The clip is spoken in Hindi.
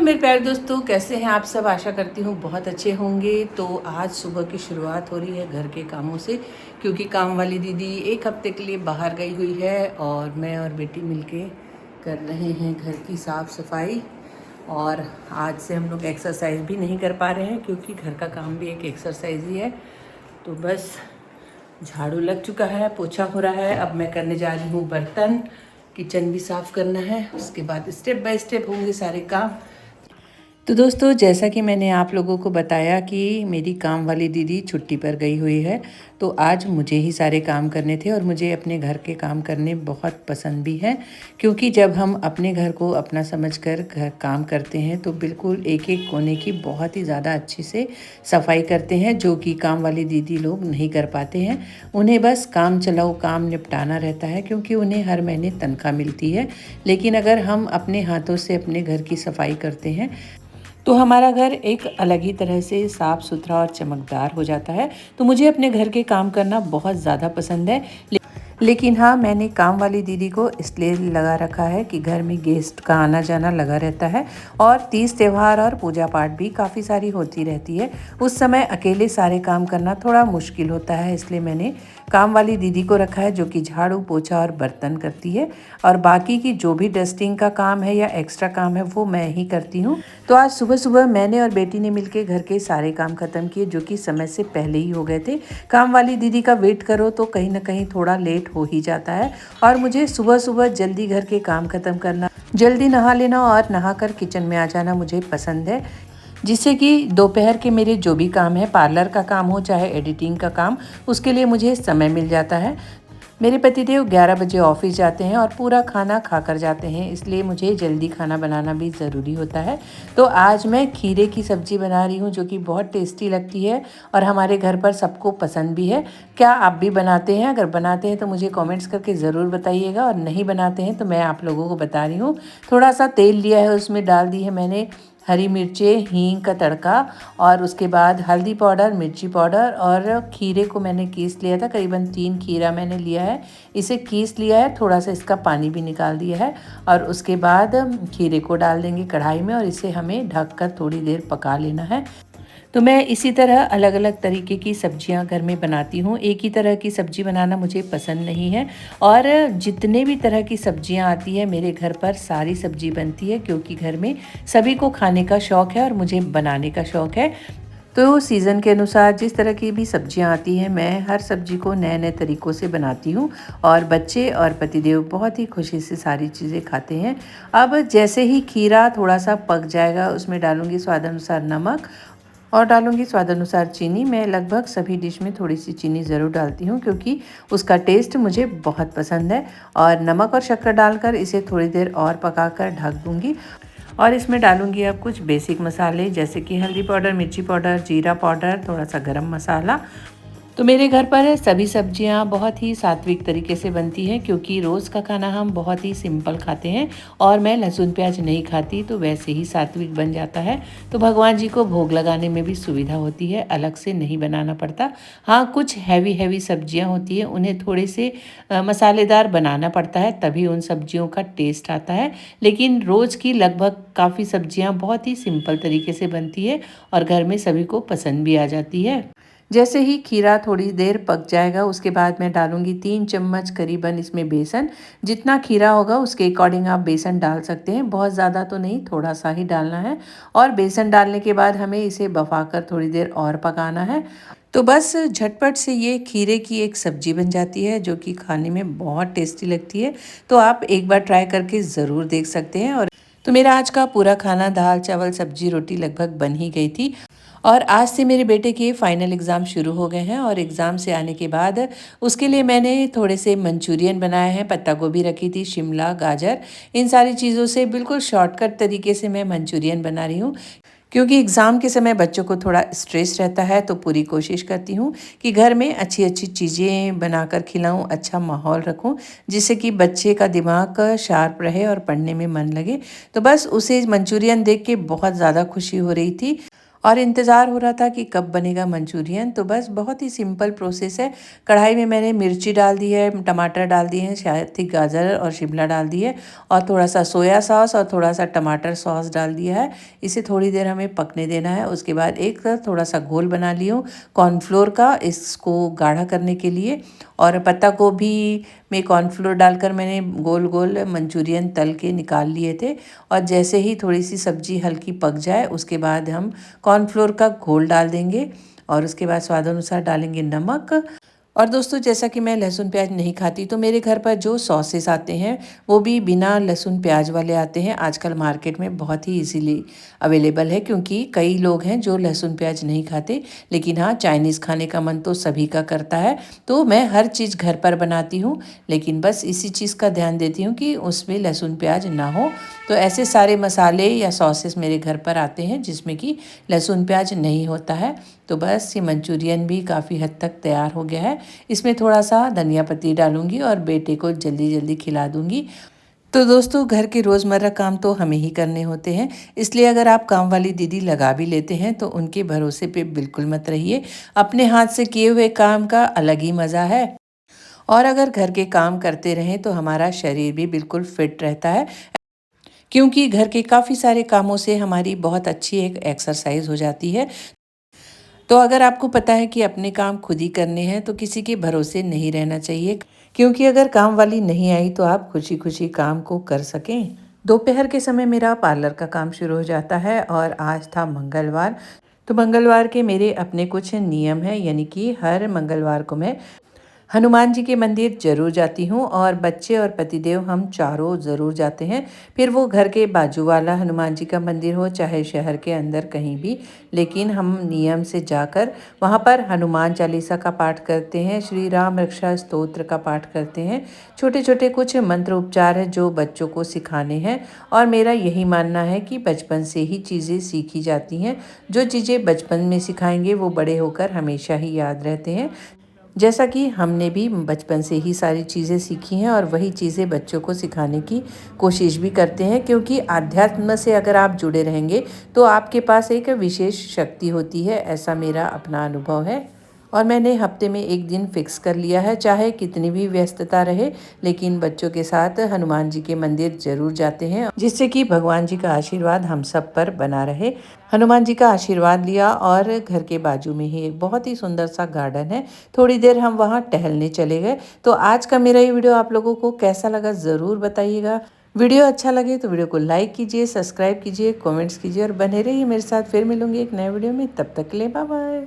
मेरे प्यारे दोस्तों, कैसे हैं आप सब। आशा करती हूँ बहुत अच्छे होंगे। तो आज सुबह की शुरुआत हो रही है घर के कामों से, क्योंकि काम वाली दीदी एक हफ्ते के लिए बाहर गई हुई है और मैं और बेटी मिलके कर रहे हैं घर की साफ़ सफाई। और आज से हम लोग एक्सरसाइज भी नहीं कर पा रहे हैं, क्योंकि घर का काम भी एक एक्सरसाइज ही है। तो बस झाड़ू लग चुका है, पोछा हो रहा है। अब मैं करने जा रही हूँ बर्तन, किचन भी साफ़ करना है। उसके बाद स्टेप बाय स्टेप होंगे सारे काम। तो दोस्तों, जैसा कि मैंने आप लोगों को बताया कि मेरी काम वाली दीदी छुट्टी पर गई हुई है, तो आज मुझे ही सारे काम करने थे। और मुझे अपने घर के काम करने बहुत पसंद भी हैं, क्योंकि जब हम अपने घर को अपना समझकर घर काम करते हैं तो बिल्कुल एक एक कोने की बहुत ही ज़्यादा अच्छे से सफाई करते हैं, जो कि काम वाली दीदी लोग नहीं कर पाते हैं। उन्हें बस काम चलाओ काम निपटाना रहता है, क्योंकि उन्हें हर महीने तनख्वाह मिलती है। लेकिन अगर हम अपने हाथों से अपने घर की सफाई करते हैं तो हमारा घर एक अलग ही तरह से साफ़ सुथरा और चमकदार हो जाता है। तो मुझे अपने घर के काम करना बहुत ज़्यादा पसंद है। लेकिन हाँ, मैंने काम वाली दीदी को इसलिए लगा रखा है कि घर में गेस्ट का आना जाना लगा रहता है, और तीज त्यौहार और पूजा पाठ भी काफ़ी सारी होती रहती है। उस समय अकेले सारे काम करना थोड़ा मुश्किल होता है, इसलिए मैंने काम वाली दीदी को रखा है, जो कि झाड़ू पोछा और बर्तन करती है। और बाकी की जो भी डस्टिंग का काम है या एक्स्ट्रा काम है वो मैं ही करती हूँ। तो आज सुबह सुबह मैंने और बेटी ने मिलकर घर के सारे काम ख़त्म किए, जो कि समय से पहले ही हो गए थे। काम वाली दीदी का वेट करो तो कहीं ना कहीं थोड़ा लेट हो ही जाता है, और मुझे सुबह सुबह जल्दी घर के काम ख़त्म करना, जल्दी नहा लेना और नहाकर किचन में आ जाना मुझे पसंद है, जिससे कि दोपहर के मेरे जो भी काम है, पार्लर का काम हो चाहे एडिटिंग का काम, उसके लिए मुझे समय मिल जाता है। मेरे पतिदेव 11 बजे ऑफिस जाते हैं और पूरा खाना खाकर जाते हैं, इसलिए मुझे जल्दी खाना बनाना भी ज़रूरी होता है। तो आज मैं खीरे की सब्ज़ी बना रही हूँ, जो कि बहुत टेस्टी लगती है और हमारे घर पर सबको पसंद भी है। क्या आप भी बनाते हैं? अगर बनाते हैं तो मुझे कमेंट्स करके ज़रूर बताइएगा, और नहीं बनाते हैं तो मैं आप लोगों को बता रही हूँ। थोड़ा सा तेल लिया है, उसमें डाल दी है मैंने हरी मिर्चें, हींग का तड़का, और उसके बाद हल्दी पाउडर, मिर्ची पाउडर, और खीरे को मैंने कीस लिया था। करीबन 3 खीरा मैंने लिया है, इसे कीस लिया है, थोड़ा सा इसका पानी भी निकाल दिया है। और उसके बाद खीरे को डाल देंगे कढ़ाई में, और इसे हमें ढककर थोड़ी देर पका लेना है। तो मैं इसी तरह अलग अलग तरीके की सब्जियां घर में बनाती हूँ। एक ही तरह की सब्जी बनाना मुझे पसंद नहीं है, और जितने भी तरह की सब्जियां आती है मेरे घर पर सारी सब्जी बनती है, क्योंकि घर में सभी को खाने का शौक़ है और मुझे बनाने का शौक़ है। तो सीज़न के अनुसार जिस तरह की भी सब्जियां आती हैं, मैं हर सब्जी को नए नए तरीक़ों से बनाती हूँ, और बच्चे और पतिदेव बहुत ही खुशी से सारी चीज़ें खाते हैं। अब जैसे ही खीरा थोड़ा सा पक जाएगा, उसमें डालूँगी स्वाद अनुसार नमक, और डालूँगी स्वाद अनुसार चीनी। मैं लगभग सभी डिश में थोड़ी सी चीनी ज़रूर डालती हूँ, क्योंकि उसका टेस्ट मुझे बहुत पसंद है। और नमक और शक्कर डालकर इसे थोड़ी देर और पकाकर ढक दूँगी। और इसमें डालूँगी अब कुछ बेसिक मसाले, जैसे कि हल्दी पाउडर, मिर्ची पाउडर, जीरा पाउडर, थोड़ा सा गरम मसाला। तो मेरे घर पर सभी सब्जियां बहुत ही सात्विक तरीके से बनती हैं, क्योंकि रोज़ का खाना हम बहुत ही सिंपल खाते हैं, और मैं लहसुन प्याज नहीं खाती, तो वैसे ही सात्विक बन जाता है। तो भगवान जी को भोग लगाने में भी सुविधा होती है, अलग से नहीं बनाना पड़ता। हाँ, कुछ हैवी हैवी सब्जियां होती हैं, उन्हें थोड़े से मसालेदार बनाना पड़ता है, तभी उन सब्जियों का टेस्ट आता है। लेकिन रोज़ की लगभग काफ़ी सब्जियाँ बहुत ही सिंपल तरीके से बनती है, और घर में सभी को पसंद भी आ जाती है। जैसे ही खीरा थोड़ी देर पक जाएगा, उसके बाद मैं डालूँगी 3 चम्मच करीबन इसमें बेसन। जितना खीरा होगा उसके अकॉर्डिंग आप बेसन डाल सकते हैं, बहुत ज़्यादा तो नहीं, थोड़ा सा ही डालना है। और बेसन डालने के बाद हमें इसे बफाकर थोड़ी देर और पकाना है। तो बस झटपट से ये खीरे की एक सब्ज़ी बन जाती है, जो कि खाने में बहुत टेस्टी लगती है। तो आप एक बार ट्राई करके ज़रूर देख सकते हैं। और तो मेरा आज का पूरा खाना दाल चावल सब्जी रोटी लगभग बन ही गई थी। और आज से मेरे बेटे के फाइनल एग्ज़ाम शुरू हो गए हैं, और एग्ज़ाम से आने के बाद उसके लिए मैंने थोड़े से मंचूरियन बनाए हैं। पत्ता गोभी रखी थी, शिमला, गाजर, इन सारी चीज़ों से बिल्कुल शॉर्टकट तरीके से मैं मंचूरियन बना रही हूँ। क्योंकि एग्ज़ाम के समय बच्चों को थोड़ा स्ट्रेस रहता है, तो पूरी कोशिश करती हूँ कि घर में अच्छी अच्छी चीज़ें बनाकर खिलाऊँ, अच्छा माहौल रखूँ, जिससे कि बच्चे का दिमाग शार्प रहे और पढ़ने में मन लगे। तो बस उसे मंचूरियन देख के बहुत ज़्यादा खुशी हो रही थी। और इंतज़ार हो रहा था कि कब बनेगा मंचूरियन। तो बस बहुत ही सिंपल प्रोसेस है। कढ़ाई में मैंने मिर्ची डाल दी है, टमाटर डाल दिए हैं, शायद थी गाजर और शिमला डाल दी है, और थोड़ा सा सोया सॉस और थोड़ा सा टमाटर सॉस डाल दिया है। इसे थोड़ी देर हमें पकने देना है। उसके बाद एक थोड़ा सा घोल बना लियो कॉर्नफ्लोर का, इसको गाढ़ा करने के लिए। और पत्ता गोभी में कॉर्नफ्लोर डालकर मैंने गोल गोल मंचूरियन तल के निकाल लिए थे। और जैसे ही थोड़ी सी सब्जी हल्की पक जाए उसके बाद हम कॉर्नफ्लोर का घोल डाल देंगे, और उसके बाद स्वाद अनुसार डालेंगे नमक। और दोस्तों, जैसा कि मैं लहसुन प्याज नहीं खाती, तो मेरे घर पर जो सॉसेस आते हैं वो भी बिना लहसुन प्याज वाले आते हैं। आजकल मार्केट में बहुत ही इजीली अवेलेबल है, क्योंकि कई लोग हैं जो लहसुन प्याज नहीं खाते। लेकिन हाँ, चाइनीज़ खाने का मन तो सभी का करता है, तो मैं हर चीज़ घर पर बनाती हूँ। लेकिन बस इसी चीज़ का ध्यान देती हूँ कि उसमें लहसुन प्याज ना हो। तो ऐसे सारे मसाले या सॉसेस मेरे घर पर आते हैं जिसमें कि लहसुन प्याज नहीं होता है। तो बस ये मंचूरियन भी काफ़ी हद तक तैयार हो गया है। इसमें थोड़ा सा धनिया पत्ती डालूंगी और बेटे को जल्दी जल्दी खिला दूंगी। तो दोस्तों, घर के रोज़मर्रा काम तो हमें ही करने होते हैं, इसलिए अगर आप काम वाली दीदी लगा भी लेते हैं तो उनके भरोसे पे बिल्कुल मत रहिए। अपने हाथ से किए हुए काम का अलग ही मज़ा है। और अगर घर के काम करते रहें तो हमारा शरीर भी बिल्कुल फिट रहता है, क्योंकि घर के काफ़ी सारे कामों से हमारी बहुत अच्छी एक एक्सरसाइज हो जाती है। तो अगर आपको पता है कि अपने काम खुद ही करने हैं तो किसी के भरोसे नहीं रहना चाहिए, क्योंकि अगर काम वाली नहीं आई तो आप खुशी खुशी काम को कर सकें। दोपहर के समय मेरा पार्लर का काम शुरू हो जाता है, और आज था मंगलवार। तो मंगलवार के मेरे अपने कुछ नियम हैं, यानी कि हर मंगलवार को मैं हनुमान जी के मंदिर ज़रूर जाती हूँ, और बच्चे और पतिदेव हम चारों ज़रूर जाते हैं। फिर वो घर के बाजू वाला हनुमान जी का मंदिर हो चाहे शहर के अंदर कहीं भी, लेकिन हम नियम से जाकर वहाँ पर हनुमान चालीसा का पाठ करते हैं, श्री राम रक्षा स्तोत्र का पाठ करते हैं। छोटे छोटे कुछ मंत्र उपचार हैं जो बच्चों को सिखाने हैं। और मेरा यही मानना है कि बचपन से ही चीज़ें सीखी जाती हैं। जो चीज़ें बचपन में सिखाएंगे वो बड़े होकर हमेशा ही याद रहते हैं। जैसा कि हमने भी बचपन से ही सारी चीज़ें सीखी हैं, और वही चीज़ें बच्चों को सिखाने की कोशिश भी करते हैं, क्योंकि आध्यात्म से अगर आप जुड़े रहेंगे तो आपके पास एक विशेष शक्ति होती है, ऐसा मेरा अपना अनुभव है। और मैंने हफ्ते में एक दिन फिक्स कर लिया है, चाहे कितनी भी व्यस्तता रहे, लेकिन बच्चों के साथ हनुमान जी के मंदिर जरूर जाते हैं, जिससे कि भगवान जी का आशीर्वाद हम सब पर बना रहे। हनुमान जी का आशीर्वाद लिया, और घर के बाजू में ही एक बहुत ही सुंदर सा गार्डन है, थोड़ी देर हम वहाँ टहलने चले गए। तो आज का मेरा ये वीडियो आप लोगों को कैसा लगा ज़रूर बताइएगा। वीडियो अच्छा लगे तो वीडियो को लाइक कीजिए, सब्सक्राइब कीजिए, कमेंट्स कीजिए, और बने रहिए मेरे साथ। फिर मिलूंगी एक नए वीडियो में, तब तक के लिए बाय बाय।